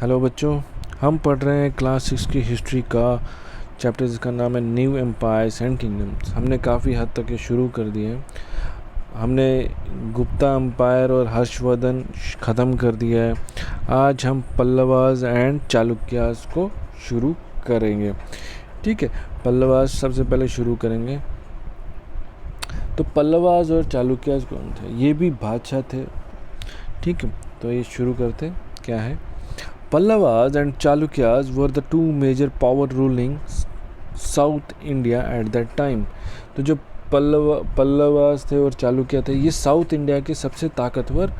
Hello बच्चों, हम पढ़ रहे हैं क्लास 6 की हिस्ट्री का चैप्टर जिसका नाम है न्यू एम्पायर्स एंड किंगडम्स। हमने काफ़ी हद तक ये शुरू कर दिए हैं। हमने गुप्ता एम्पायर और हर्षवर्धन ख़त्म कर दिया है। आज हम पल्लवास एंड चालुक्यास को शुरू करेंगे। ठीक है, पल्लवास सबसे पहले शुरू करेंगे। तो पल्लवास और चालुक्यास कौन थे? ये भी बादशाह थे। ठीक है, तो ये शुरू करते क्या है। Pallavas and Chalukyas were the two major power ruling South India at that time। तो जो पल्लवास थे और चालुक्य थे, ये साउथ इंडिया के सबसे ताकतवर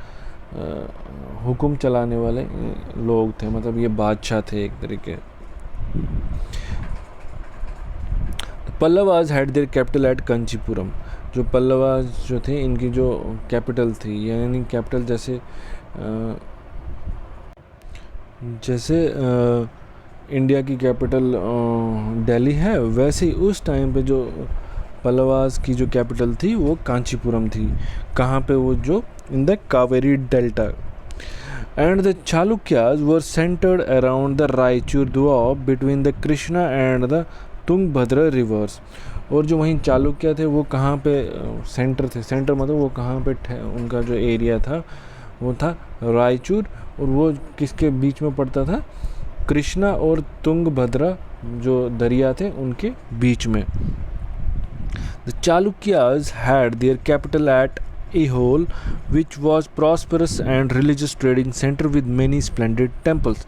हुक्म चलाने वाले लोग थे, मतलब ये बादशाह थे एक तरीके। Pallavas had their capital eight Kanchipuram. जो पल्लवास जो थे, इनकी जो कैपिटल थी, यानी कैपिटल जैसे इंडिया की कैपिटल दिल्ली है, वैसे ही उस टाइम पे जो पल्लवास की जो कैपिटल थी वो कांचीपुरम थी। कहाँ पे? वो जो in the Kaveri delta. And the Chalukyas were centred around the Raichur doab between the Krishna and the Tungabhadra rivers. और जो वहीं चालुक्य थे वो कहाँ पे सेंटर थे? सेंटर मतलब वो कहाँ पे उनका जो एरिया था वो था रायचूर, और वो किसके बीच में पड़ता था? कृष्णा और तुंगभद्रा जो दरिया थे उनके बीच में। The Chalukyas had their capital eight Aihole, which was prosperous and religious trading center with many splendid temples।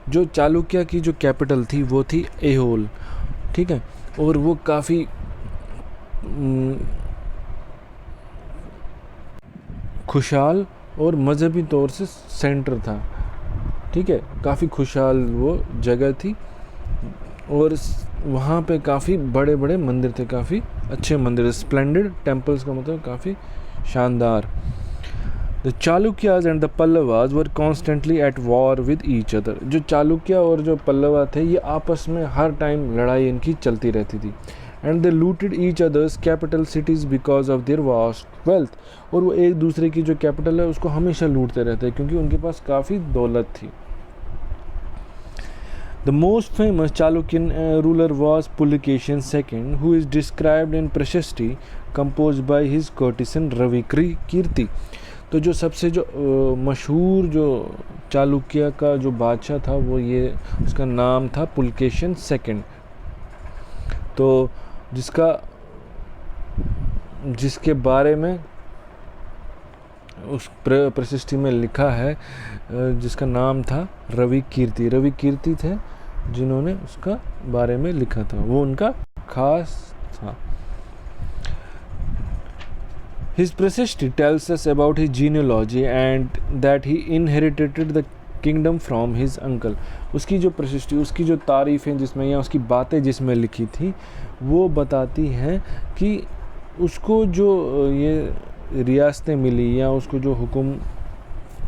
जो चालुक्य की जो कैपिटल थी वो थी एहोल। ठीक है, और वो काफ़ी खुशहाल और मजहबी तौर से सेंटर था। ठीक है, काफ़ी खुशहाल वो जगह थी, और वहाँ पे काफ़ी बड़े बड़े मंदिर थे, काफ़ी अच्छे मंदिर। स्प्लेंडेड टेम्पल्स का मतलब काफ़ी शानदार। The Chalukyas and the Pallavas were constantly at war with each other. जो चालुक्य और जो पल्लवा थे, ये आपस में हर टाइम लड़ाई इनकी चलती रहती थी। And they looted each others capital cities because of their vast wealth. और वो एक दूसरे की जो कैपिटल है उसको हमेशा लूटते रहते हैं, क्योंकि उनके पास काफ़ी दौलत थी। The most famous Chalukyan ruler was Pulikeshin II, who is described in Prashasti composed by his courtesan Ravi Kirti। तो जो सबसे जो मशहूर जो चालुक्य का जो बादशाह था वो ये, उसका नाम था पुलकेशन II। तो जिसके बारे में उस प्रशस्ति में लिखा है, जिसका नाम था रवि कीर्ति थे जिन्होंने उसका बारे में लिखा था, वो उनका खास था। His Prashasti tells us about his genealogy and that he inherited the kingdom from his uncle। उसकी जो प्रशस्ति, उसकी जो तारीफ़ें जिसमें या उसकी बातें जिसमें लिखी थी, वो बताती हैं कि उसको जो ये रियासतें मिली या उसको जो हुक्म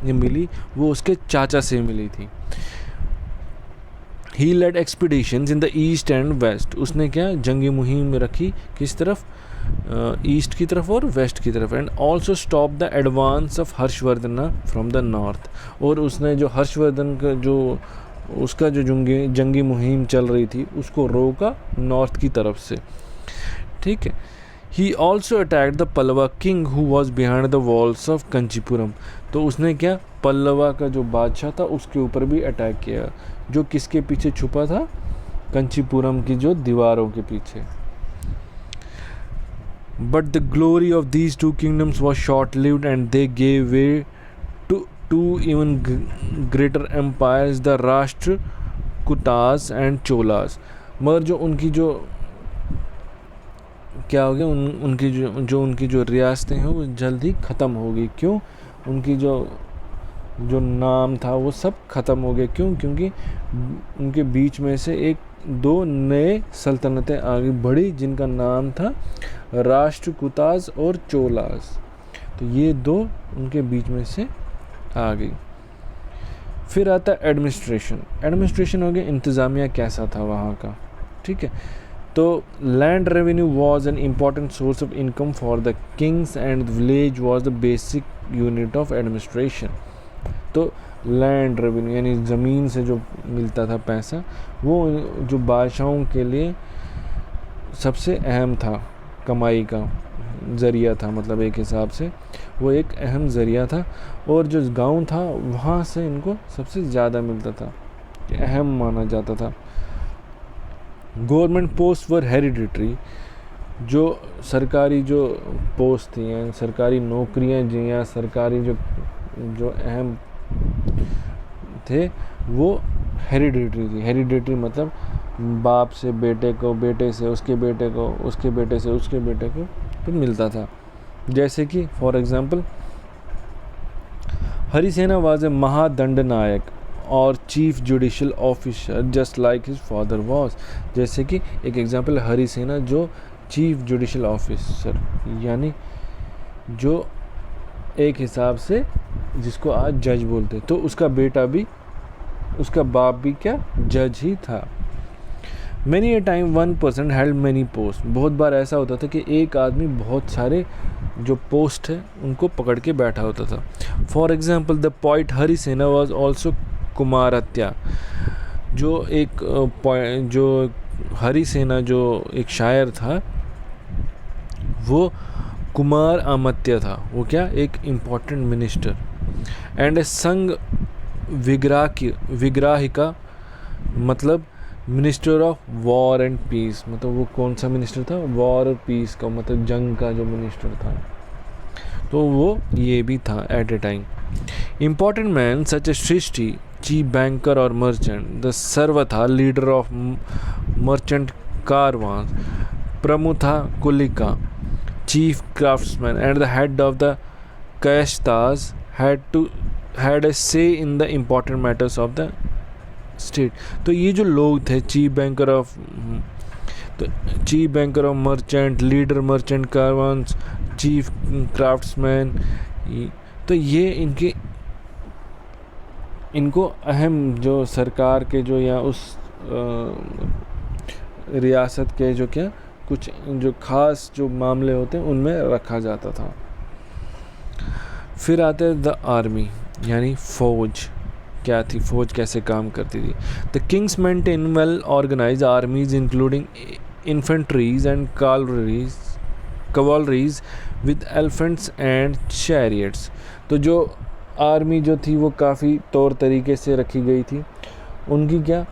ये मिली वो उसके चाचा से मिली थी। He led expeditions in the east and west। उसने क्या जंगी मुहिम रखी, किस तरफ? ईस्ट की तरफ और वेस्ट की तरफ। And also stop the advance of Harshvardhan from the north. और उसने जो हर्षवर्धन का जो उसका जो जंगी मुहिम चल रही थी उसको रोका नॉर्थ की तरफ से। ठीक है, he also attacked the Pallava king who was behind the walls of Kanchipuram. तो उसने क्या, पल्लवा का जो बादशाह था उसके ऊपर भी अटैक किया, जो किसके पीछे छुपा था? कंचीपुरम की जो दीवारों के पीछे। But the glory of these two kingdoms was short-lived and they gave way to two even greater empires, the Rashtrakutas and Cholas। मगर जो उनकी जो क्या हो गया, उनकी जो रियासतें हैं वो जल्द ही ख़त्म हो गई। क्यों? उनकी जो नाम था वो सब ख़त्म हो गए। क्यों? क्योंकि उनके बीच में से एक दो नए सल्तनतें आगे बढ़ी जिनका नाम था राष्ट्रकूतास और चोलास। तो ये दो उनके बीच में से आ गई। फिर आता है एडमिनिस्ट्रेशन हो गया, इंतज़ामिया कैसा था वहाँ का। ठीक है, तो land revenue was an important source of income for the Kings and village was the basic unit of administration. तो लैंड रेवेन्यू यानी ज़मीन से जो मिलता था पैसा, वो जो बादशाहों के लिए सबसे अहम था, कमाई का ज़रिया था, मतलब एक हिसाब से वो एक अहम ज़रिया था। और जो गांव था वहाँ से इनको सबसे ज़्यादा मिलता था, अहम माना जाता था। गवर्नमेंट पोस्ट वर हेरिडिटरी, जो सरकारी जो पोस्ट थी या सरकारी नौकरियां जी या सरकारी जो अहम थे वो हेरिडिटरी थी। हेरिडिटरी मतलब बाप से बेटे को, बेटे से उसके बेटे को, उसके बेटे से उसके बेटे को तो मिलता था। जैसे कि for example Harisena was a महादंड नायक और chief judicial officer just like his father was. जैसे कि एक एग्जांपल, हरिसेना जो चीफ जुडिशियल ऑफिसर यानी जो एक हिसाब से जिसको आज जज बोलते, तो उसका बेटा भी, उसका बाप भी क्या जज ही था। Many a time one person held many post, बहुत बार ऐसा होता था कि एक आदमी बहुत सारे जो पोस्ट है उनको पकड़ के बैठा होता था। For example the poet Harisena was also Kumaramatya, जो एक जो हरिसेना जो एक शायर था वो कुमार अमात्य था। वो क्या, एक इम्पॉर्टेंट मिनिस्टर। एंड ए संग विग्राहिका मतलब minister of war and peace, मतलब वो कौन सा मिनिस्टर था, वॉर और पीस का, मतलब जंग का जो मिनिस्टर था, तो वो ये भी था at a time. Important man such a सृष्टि, चीफ बैंकर और मर्चेंट, द सर्वथा लीडर ऑफ मर्चेंट कारवां, प्रमुथा कुलिका, chief craftsman and the head of the kashtas had a say in the important matters of the state। तो ये जो लोग थे, chief banker of merchant, leader merchant कारवांस, chief craftsman, तो ये इनको अहम जो सरकार के जो या उस रियासत के जो क्या कुछ जो खास जो मामले होते हैं उनमें रखा जाता था। फिर आते हैं द आर्मी यानी फौज क्या थी, फौज कैसे काम करती थी। The kings maintain well organised armies including infantries and cavalries with elephants and chariots. तो जो आर्मी जो थी वो काफ़ी तौर तरीके से रखी गई थी। उनकी क्या,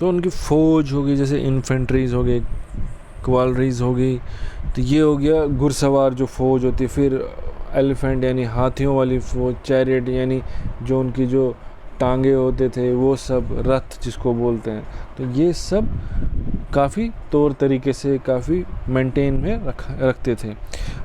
तो उनकी फ़ौज हो गई, जैसे इन्फेंट्रीज हो गई, कवालरीज हो गई, तो ये हो गया घुड़सवार जो फ़ौज होती है। फिर एलिफेंट यानी हाथियों वाली फ़ौज, चैरियट यानी जो उनकी जो टांगे होते थे वो सब, रथ जिसको बोलते हैं, तो ये सब काफ़ी तौर तरीके से काफ़ी मेंटेन में रखते थे।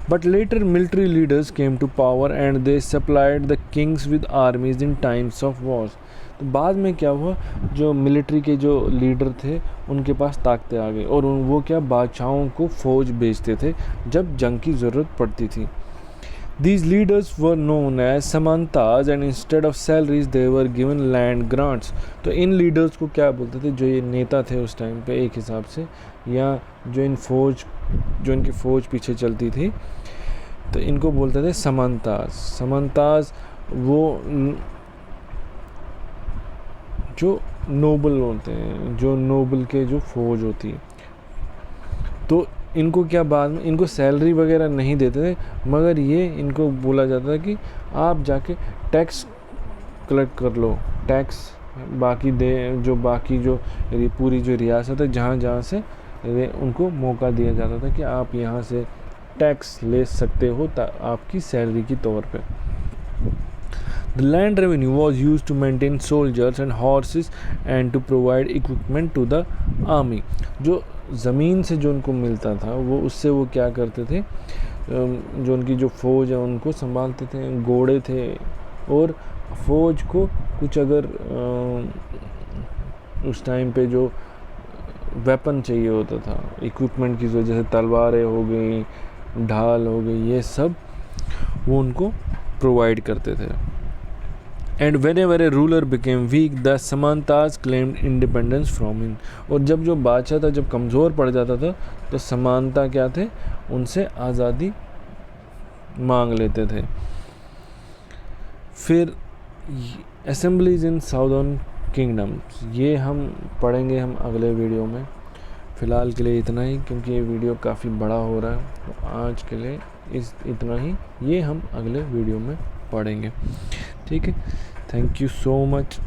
But later military leaders came to power and they supplied the kings with armies in times of wars. तो बाद में क्या हुआ, जो मिलिट्री के जो लीडर थे उनके पास ताकतें आ गई और वो क्या बादशाहों को फ़ौज भेजते थे जब जंग की ज़रूरत पड़ती थी। These leaders were known as samantas and instead of salaries they were given land grants। तो इन लीडर्स को क्या बोलते थे, जो ये नेता थे उस टाइम पे एक हिसाब से, या जो इनकी फ़ौज पीछे चलती थी, तो इनको बोलते थे समंताज। समंताज वो जो नोबल होते हैं, जो नोबल के जो फ़ौज होती है, तो इनको क्या बाद में इनको सैलरी वगैरह नहीं देते थे, मगर ये इनको बोला जाता था कि आप जाके टैक्स कलेक्ट कर लो, टैक्स बाकी बाकी जो पूरी जो रियासत है जहाँ जहाँ से उनको मौका दिया जाता था कि आप यहाँ से टैक्स ले सकते हो आपकी सैलरी की तौर पे। The land revenue was used to maintain soldiers and horses and to provide equipment to the army। जो ज़मीन से जो उनको मिलता था वो उससे वो क्या करते थे, जो उनकी जो फ़ौज है उनको संभालते थे, घोड़े थे, और फ़ौज को कुछ अगर उस टाइम पे जो वेपन चाहिए होता था, इक्विपमेंट की वजह से तलवारें हो गई, ढाल हो गई, ये सब वो उनको प्रोवाइड करते थे। And whenever a ruler became weak, the samantas claimed independence from him। और जब जो बादशाह था जब कमज़ोर पड़ जाता था तो समानता क्या थे, उनसे आज़ादी मांग लेते थे। फिर असेंबलीज इन साउदर्न किंगडम्स, ये हम पढ़ेंगे हम अगले वीडियो में। फ़िलहाल के लिए इतना ही, क्योंकि ये वीडियो काफ़ी बड़ा हो रहा है, तो आज के लिए इतना ही। ये हम अगले वीडियो में पढ़ेंगे। ठीक है, थैंक यू सो मच।